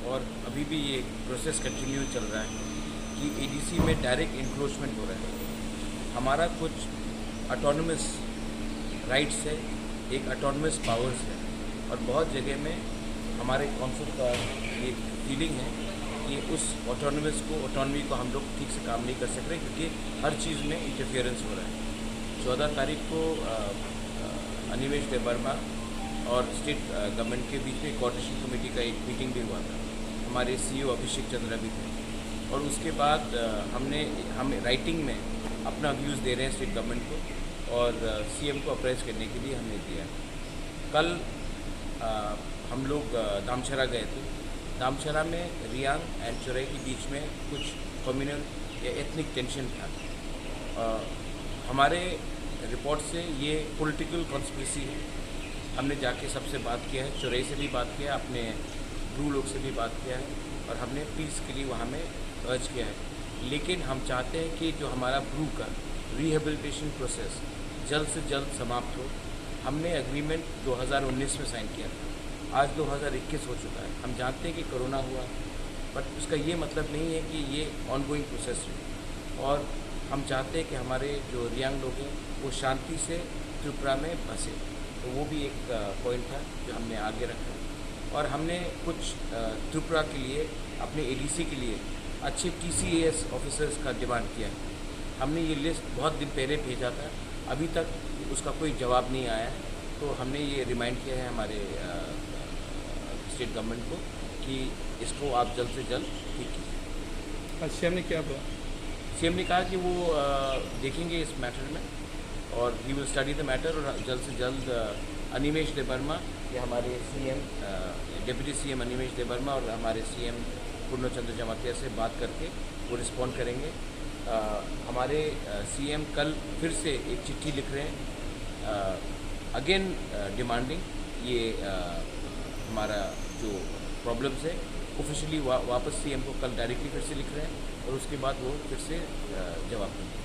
और अभी भी ये प्रोसेस कंटिन्यू चल रहा है कि एडीसी में डायरेक्ट इंक्रोचमेंट हो रहा है। हमारा कुछ ऑटोनमस राइट्स है, एक ऑटोनमस पावर्स है, और बहुत जगह में हमारे काउंसिल का ये फीलिंग है कि उस ऑटोनमी को हम लोग ठीक से काम नहीं कर सक रहे, क्योंकि हर चीज़ में इंटरफियरेंस हो रहा है। 14 तारीख को अनिमेश देबर्मा और स्टेट गवर्नमेंट के बीच में कोऑर्डिनेशन कमेटी का एक मीटिंग भी हुआ था। हमारे सीईओ अभिषेक चंद्रा भी थे, और उसके बाद हम राइटिंग में अपना व्यूज़ दे रहे हैं स्टेट गवर्नमेंट को, और सीएम को अप्राइज करने के लिए हमने दिया। कल हम लोग दामचरा गए थे। दामचरा में रियांग एंड चोरई के बीच में कुछ कम्युनल या एथनिक टेंशन था। हमारे रिपोर्ट से ये पॉलिटिकल कॉन्स्पिरेसी है। हमने जाके सबसे बात किया है, चोरई से भी बात किया, अपने ब्रू लोग से भी बात किया है, और हमने पीस के लिए वहाँ में अर्ज किया है। लेकिन हम चाहते हैं कि जो हमारा ब्रू का रिहेबिलिटेशन प्रोसेस जल्द से जल्द समाप्त हो। हमने एग्रीमेंट 2019 में साइन किया था, आज 2021 हो चुका है। हम जानते हैं कि कोरोना हुआ, बट उसका ये मतलब नहीं है कि ये ऑनगोइंग प्रोसेस है। और हम चाहते हैं कि हमारे जो रियांग लोग हैं वो शांति से त्रिपुरा में बसे। तो वो भी एक पॉइंट था जो हमने आगे रखा, और हमने कुछ त्रिपुरा के लिए, अपने एडीसी के लिए अच्छे टीसीएएस ऑफिसर्स का डिमांड किया है। हमने ये लिस्ट बहुत दिन पहले भेजा था, अभी तक उसका कोई जवाब नहीं आया है। तो हमने ये रिमाइंड किया है हमारे स्टेट गवर्नमेंट को कि इसको आप जल्द से जल्द ठीक कीजिए। आज सीएम ने क्या बोला? सीएम ने कहा कि वो देखेंगे इस मैटर में, और he will study the matter, और जल्द से जल्द अनिमेश देबर्मा या हमारे CM, deputy CM Animesh Debbarma और हमारे सीएम पूर्णचंद्र जमातिया से बात करके वो रिस्पॉन्ड करेंगे। हमारे सीएम कल फिर से एक चिट्ठी लिख रहे हैं, अगेन डिमांडिंग ये हमारा जो प्रॉब्लम्स है ऑफिशियली वापस सीएम को कल डायरेक्टली फिर से लिख रहे हैं, और उसके बाद वो फिर से जवाब देंगे।